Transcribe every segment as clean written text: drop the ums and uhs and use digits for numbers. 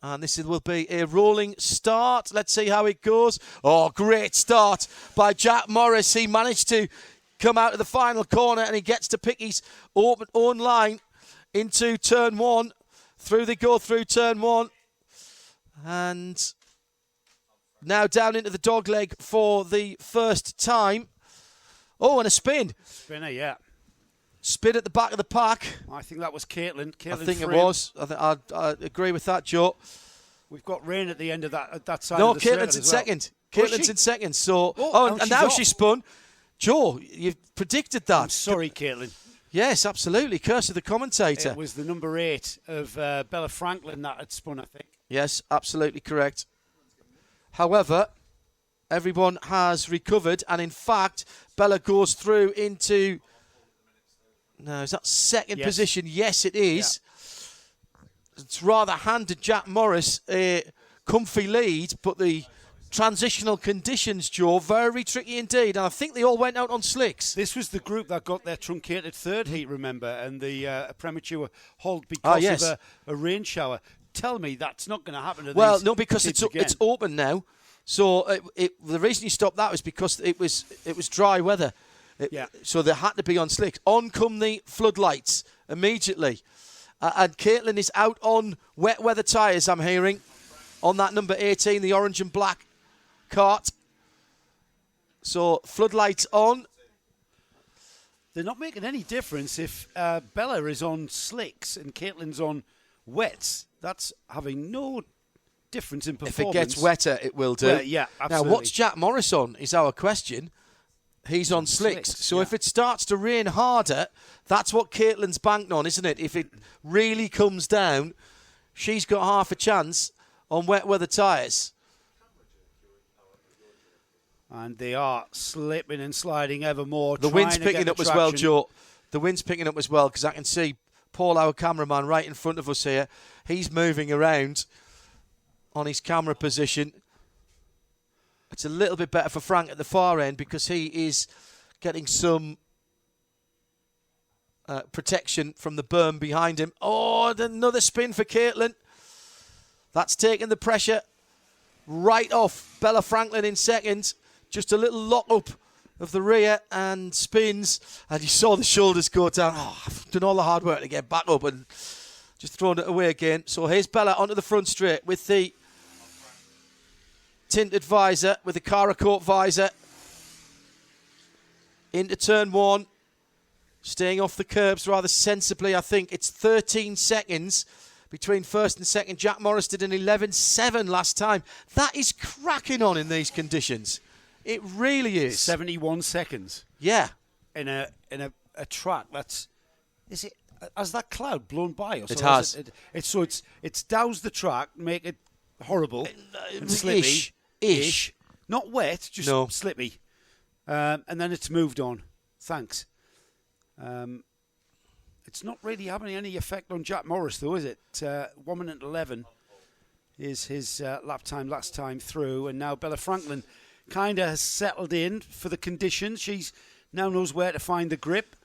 And this will be a rolling start. Let's see how it goes. Oh, great start by Jack Morris. He managed to come out of the final corner and he gets to pick his own line into turn one. Through they go through turn one. And now down into the dogleg for the first time. Oh, and a spin. Spinner, yeah. Spin at the back of the pack. I think that was Caitlin. I think it was. I agree with that, Joe. We've got rain at the end of that side. No, of the Caitlin's in second. Caitlin's in second. So, and now she spun. Joe, you've predicted that. I'm sorry, Caitlin. Yes, absolutely. Curse of the commentator. It was the number 8 of Bella Franklin that had spun, I think. Yes, absolutely correct. However, everyone has recovered, and in fact, Bella goes through into... No, is that second position? Yes, it is. Yeah. It's rather handed Jack Morris a comfy lead, but the transitional conditions, Joe, very tricky indeed. And I think they all went out on slicks. This was the group that got their truncated third heat, remember, and the premature halt because of a rain shower. Tell me that's not going to happen to these. Well, no, because it's open now. So the reason you stopped that was because it was dry weather. So they had to be on slicks. On come the floodlights immediately. And Caitlin is out on wet weather tyres, I'm hearing, on that number 18, the orange and black kart. So floodlights on. They're not making any difference if Bella is on slicks and Caitlin's on wets. That's having no difference in performance. If it gets wetter, it will do. Well, yeah, absolutely. Now, what's Jack Morris on is our question. He's on slicks. So if it starts to rain harder, that's what Caitlin's banked on, isn't it? If it really comes down, she's got half a chance on wet weather tyres. And they are slipping and sliding ever more. The wind's picking up as well, Joe. The wind's picking up as well because I can see Paul, our cameraman, right in front of us here. He's moving around on his camera position. It's a little bit better for Frank at the far end because he is getting some protection from the berm behind him. Oh, another spin for Caitlin. That's taking the pressure right off Bella Franklin in second. Just a little lock up of the rear and spins. And you saw the shoulders go down. Oh, I've done all the hard work to get back up and just thrown it away again. So here's Bella onto the front straight with the tinted visor, with the Caracoat visor. Into turn one. Staying off the curbs rather sensibly, I think. It's 13 seconds between first and second. Jack Morris did an 11.7 last time. That is cracking on in these conditions. It really is. 71 seconds. Yeah. In a track that's... Is it... Has that cloud blown by us? It has. It's doused the track, make it horrible and slippy. Ish. Not wet, just slippy. And then it's moved on. Thanks. It's not really having any effect on Jack Morris, though, is it? 1 minute 11 is his lap time last time through. And now Bella Franklin kind of has settled in for the conditions. She's now knows where to find the grip.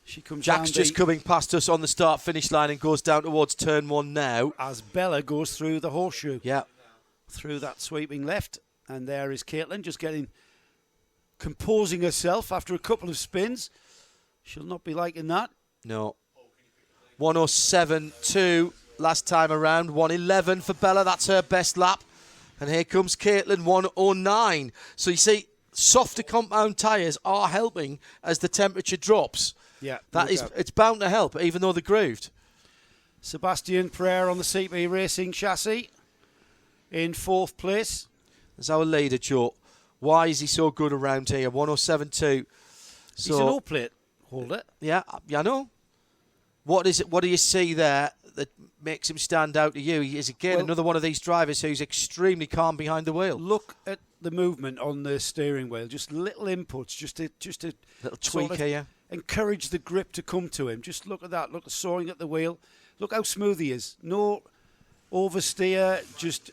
She comes Jack's just coming past us on the start-finish line and goes down towards turn one now. As Bella goes through the horseshoe. Yeah. Through that sweeping left. And there is Caitlin just composing herself after a couple of spins. She'll not be liking that. No. 107.2 last time around. 111 for Bella. That's her best lap. And here comes Caitlin, 109. So you see, softer compound tyres are helping as the temperature drops. Yeah. It's bound to help, even though they're grooved. Sebastian Pereira on the CP Racing chassis in fourth place. As our leader, Joe. Why is he so good around here? 107.2. He's an all-plate holder. Yeah, I know. What is it? What do you see there that makes him stand out to you? He is, again, another one of these drivers who's extremely calm behind the wheel. Look at the movement on the steering wheel. Just little inputs, just a little tweak here. Encourage the grip to come to him. Just look at that. Look at sawing at the wheel. Look how smooth he is. No oversteer, just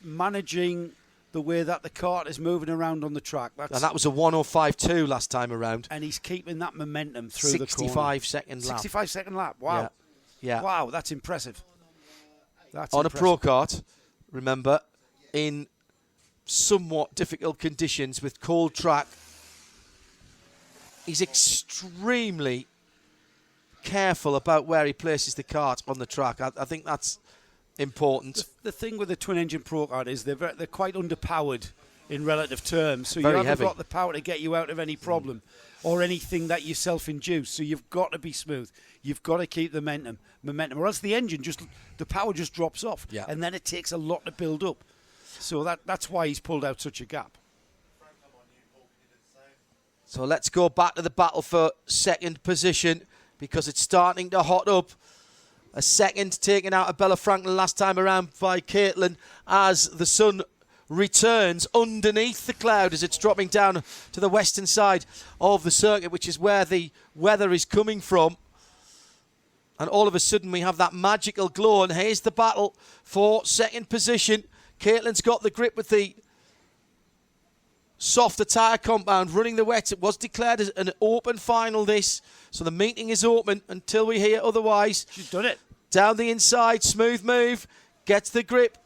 managing the way that the kart is moving around on the track. And that was a 105.2 last time around. And he's keeping that momentum through the corner. 65 second lap. 65 second lap. Wow. Yeah. Wow, that's impressive. That's on impressive. a Pro Kart, remember, in somewhat difficult conditions with cold track. He's extremely careful about where he places the kart on the track. I think that's important. The thing with the twin-engine Pro Kart is they're quite underpowered in relative terms, so Very you haven't heavy. got the power to get you out of any problem or anything that you self-induce. So you've got to be smooth. You've got to keep the momentum, or else the engine the power just drops off, Yeah. and then it takes a lot to build up. So that's why he's pulled out such a gap. So let's go back to the battle for second position because it's starting to hot up. A second taken out of Bella Franklin last time around by Caitlin as the sun returns underneath the cloud as it's dropping down to the western side of the circuit, which is where the weather is coming from. And all of a sudden we have that magical glow, and here's the battle for second position. Caitlin's got the grip with the softer tyre compound running the wet. It was declared as an open final, this, so the meeting is open until we hear otherwise. She's done it. Down the inside, smooth move, gets the grip.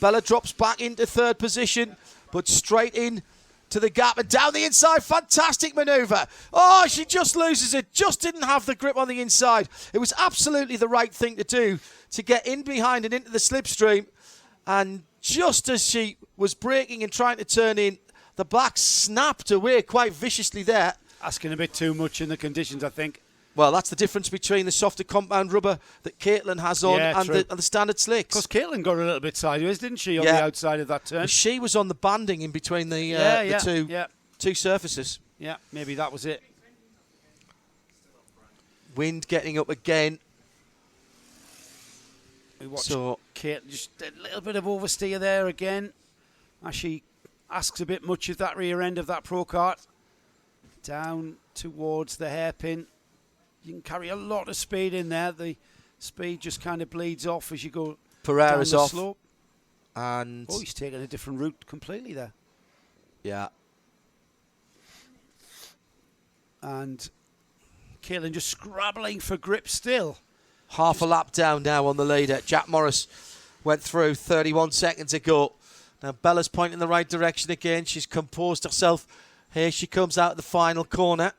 Bella drops back into third position, but straight in to the gap and down the inside. Fantastic manoeuvre. Oh, she just loses it. Just didn't have the grip on the inside. It was absolutely the right thing to do to get in behind and into the slipstream. And just as she was braking and trying to turn in, the back snapped away quite viciously there. Asking a bit too much in the conditions, I think. Well, that's the difference between the softer compound rubber that Caitlin has on Yeah, and true. the standard slicks. Because Caitlin got a little bit sideways, didn't she, on Yeah. the outside of that turn? She was on the banding in between the two surfaces. Yeah, maybe that was it. Wind getting up again. We watched So Kate, just a little bit of oversteer there again. As she asks a bit much of that rear end of that Pro Kart. Down towards the hairpin. You can carry a lot of speed in there. The speed just kind of bleeds off as you go Pereira's down the off. slope. And Oh, he's taken a different route completely there. yeah, And Caitlin just scrabbling for grip still. half a lap down now on the leader. Jack Morris went through 31 seconds ago. Now Bella's pointing in the right direction again. She's composed herself. Here she comes out of the final corner.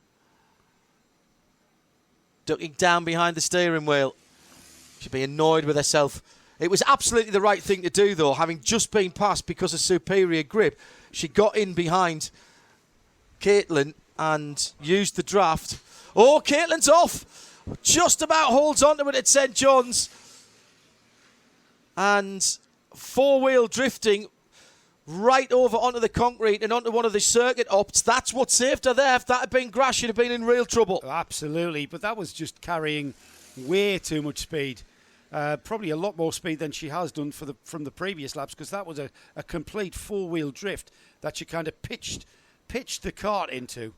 Ducking down behind the steering wheel. She'll be annoyed with herself. It was absolutely the right thing to do, though, having just been passed because of superior grip. She got in behind Caitlin and used the draft. Oh, Caitlin's off. Just about holds on to it at St. John's. And four-wheel drifting right over onto the concrete and onto one of the circuit opts. That's what saved her there. If that had been grass, she'd have been in real trouble. Absolutely, but that was just carrying way too much speed. Probably a lot more speed than she has done from the previous laps, because that was a complete four-wheel drift that she kind of pitched the kart into.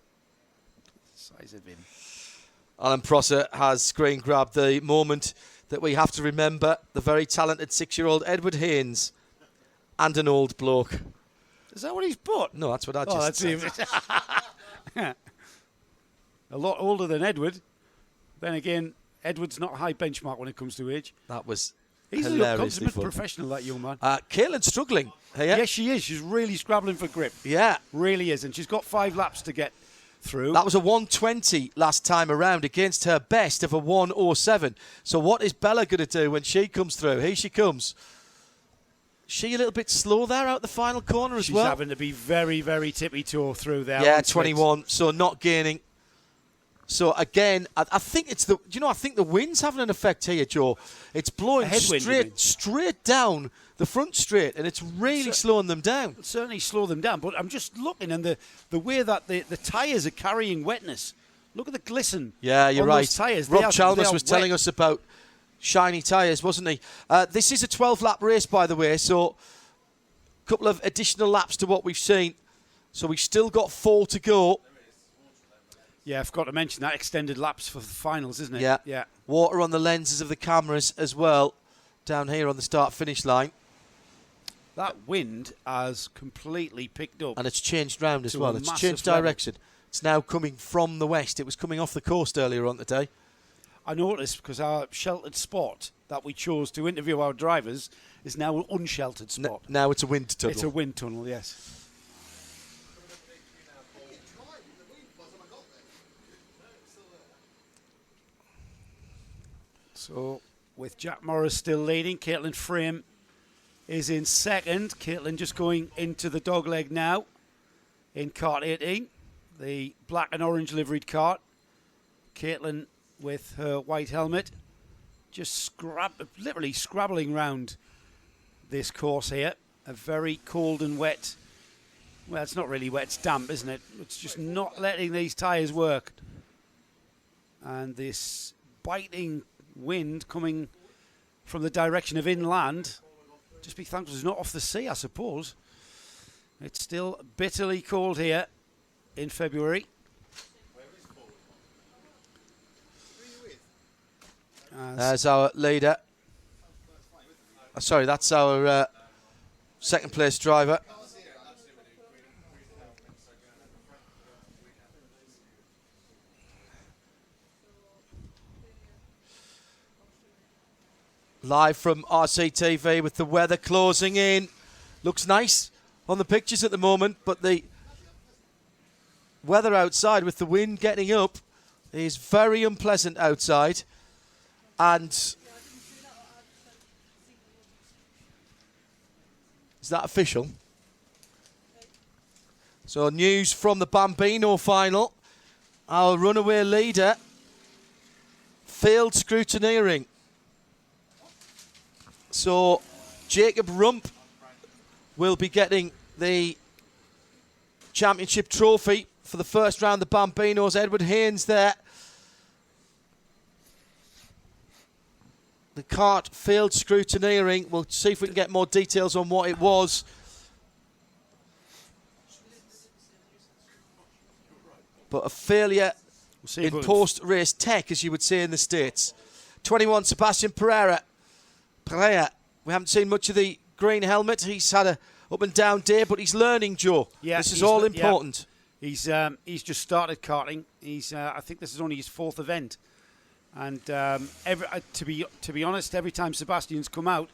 Size of him. Alan Prosser has screen grabbed the moment that we have to remember. The very talented 6-year-old Edward Haynes and an old bloke. Is that what he's put? No, that's what I just Oh, that's said. him. A lot older than Edward. Then again, Edward's not a high benchmark when it comes to age. That was He's a hilariously consummate fun. professional, that young man. Caitlin's struggling here. Yes, she is. She's really scrabbling for grip. Yeah. Really is. And she's got 5 laps to get through. That was a 120 last time around against her best of a 107. So what is Bella going to do when she comes through? Here she comes. She a little bit slow there out the final corner as She's well. having to be very, very tippy-toe through there. Yeah, on slicks. 21, so not gaining. So again, I think it's the. I think the wind's having an effect here, Joe. It's blowing A headwind, you mean? straight down the front straight, and it's really slowing them down. It'll certainly slow them down, but I'm just looking, and the way that the tyres are carrying wetness. Look at the glisten. Yeah, you're on right. Those tyres. Rob Chalmers was wet. telling us about shiny tyres, wasn't he? This is a 12-lap race, by the way, so a couple of additional laps to what we've seen. So we've still got 4 to go. Yeah, I forgot to mention that extended laps for the finals, isn't it? Yeah. Yeah. Water on the lenses of the cameras as well, down here on the start-finish line. That wind has completely picked up. And it's changed round as To well. a It's massive changed level. direction. It's now coming from the west. It was coming off the coast earlier on today. I noticed because our sheltered spot that we chose to interview our drivers is now an unsheltered spot. Now it's a wind tunnel. It's a wind tunnel, yes. So, with Jack Morris still leading, Caitlin Frame is in second. Caitlin just going into the dogleg now in Kart 18, the black and orange liveried kart. Caitlin with her white helmet, just literally scrabbling round this course here. A very cold and wet, well, it's not really wet, it's damp, isn't it? It's just not letting these tyres work. And this biting wind coming from the direction of inland, just be thankful it's not off the sea, I suppose. It's still bitterly cold here in February. As our leader. Sorry, that's our second place driver. Live from RCTV with the weather closing in. Looks nice on the pictures at the moment, but the weather outside with the wind getting up is very unpleasant outside. And is that official? So news from the Bambino final. Our runaway leader failed scrutineering. So Jacob Rump will be getting the championship trophy for the first round. The Bambinos, Edward Haynes there. The kart failed scrutineering. We'll see if we can get more details on what it was. But a failure in post-race tech, as you would say in the States. 21, Sebastian Pereira. We haven't seen much of the green helmet. He's had a up and down day, but he's learning, Joe. Yeah, this is all important. Yeah. He's just started karting. I think this is only his fourth event. And to be honest, every time Sebastian's come out,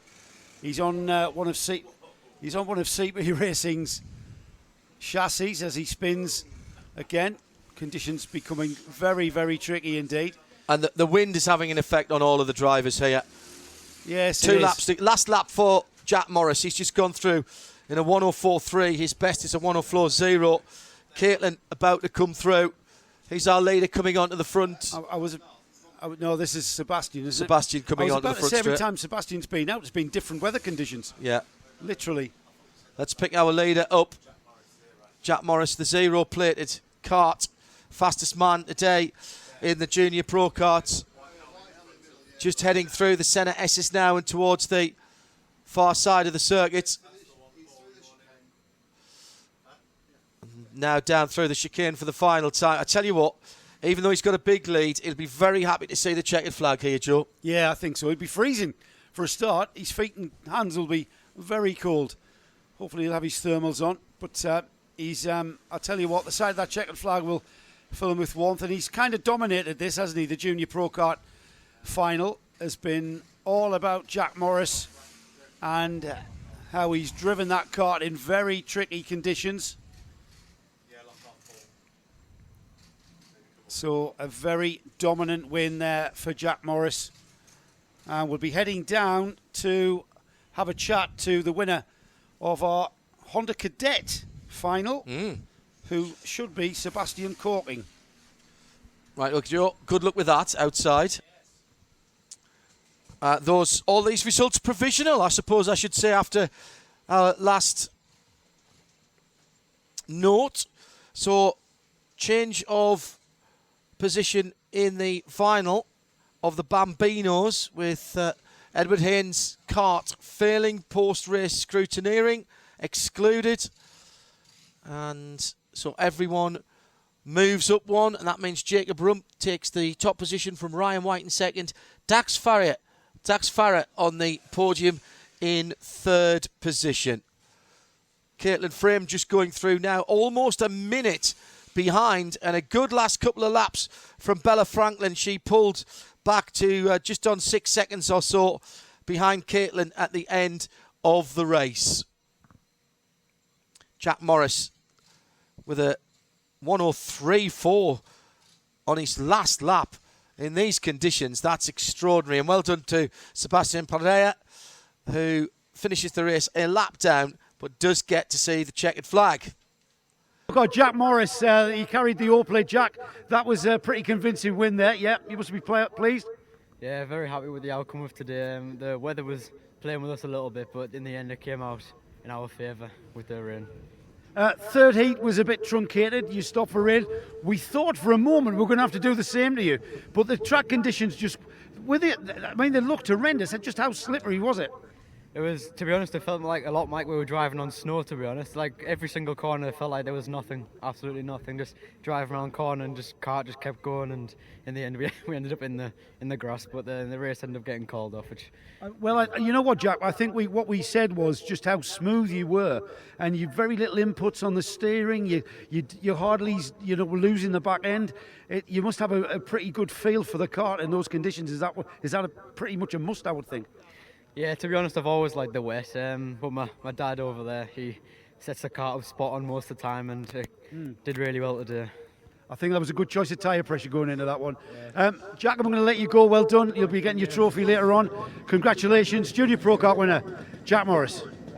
he's on one of CP Racing's chassis as he spins again. Conditions becoming very, very tricky indeed. And the wind is having an effect on all of the drivers here. Yes, Two laps. Last lap for Jack Morris. He's just gone through in a 1:04.3. His best is a 1:04.0. Caitlin about to come through. He's our leader coming onto the front. No, this is Sebastian, isn't it? Sebastian coming onto the front straight. Every time Sebastian's been out, it's been different weather conditions. Yeah. Literally. Let's pick our leader up. Jack Morris, the zero-plated kart. Fastest man today in the Junior ProKart. Just heading through the centre S's now and towards the far side of the circuit. Now down through the chicane for the final time. I tell you what, even though he's got a big lead, he'll be very happy to see the checkered flag here, Joe. Yeah, I think so. He'd be freezing for a start. His feet and hands will be very cold. Hopefully he'll have his thermals on. But I'll tell you what, the side of that checkered flag will fill him with warmth. And he's kind of dominated this, hasn't he? The Junior ProKart final has been all about Jack Morris and how he's driven that kart in very tricky conditions. So a very dominant win there for Jack Morris. And we'll be heading down to have a chat to the winner of our Honda Cadet final, who should be Sebastian Corking. Right, look, Joe, good luck with that outside. All these results provisional, I suppose I should say, after our last note. So, change of position in the final of the Bambinos with Edward Haynes' kart failing post-race scrutineering, excluded. And so everyone moves up one, and that means Jacob Rump takes the top position from Ryan White in second. Dax Farrier on the podium in third position. Caitlin Frame just going through now, almost a minute behind, and a good last couple of laps from Bella Franklin. She pulled back to just on 6 seconds or so behind Caitlin at the end of the race. Jack Morris with a 1:03.4 on his last lap in these conditions. That's extraordinary. And well done to Sebastian Pereira, who finishes the race a lap down, but does get to see the checkered flag. We've got Jack Morris. He carried the all-play. Jack, that was a pretty convincing win there. Yeah, you must be pleased. Yeah, very happy with the outcome of today. The weather was playing with us a little bit, but in the end it came out in our favour with the rain. Third heat was a bit truncated. You stopped for rain. We thought for a moment we were going to have to do the same to you, but the track conditions just, they looked horrendous. Just how slippery was it? It was, to be honest, it felt like a lot like we were driving on snow, to be honest. Like every single corner, it felt like there was nothing, absolutely nothing. Just driving around corner and Kart just kept going, and in the end we ended up in the grass, but the race ended up getting called off. Which, you know what, Jack? I think what we said was just how smooth you were, and you very little inputs on the steering. You hardly, were losing the back end. You must have a pretty good feel for the kart in those conditions. Is that pretty much a must, I would think? Yeah, to be honest, I've always liked the wet, but my dad over there, he sets the kart up spot on most of the time, and did really well today. I think that was a good choice of tyre pressure going into that one. Yeah. Jack, I'm going to let you go. Well done. You'll be getting your trophy later on. Congratulations, Junior ProKart winner, Jack Morris.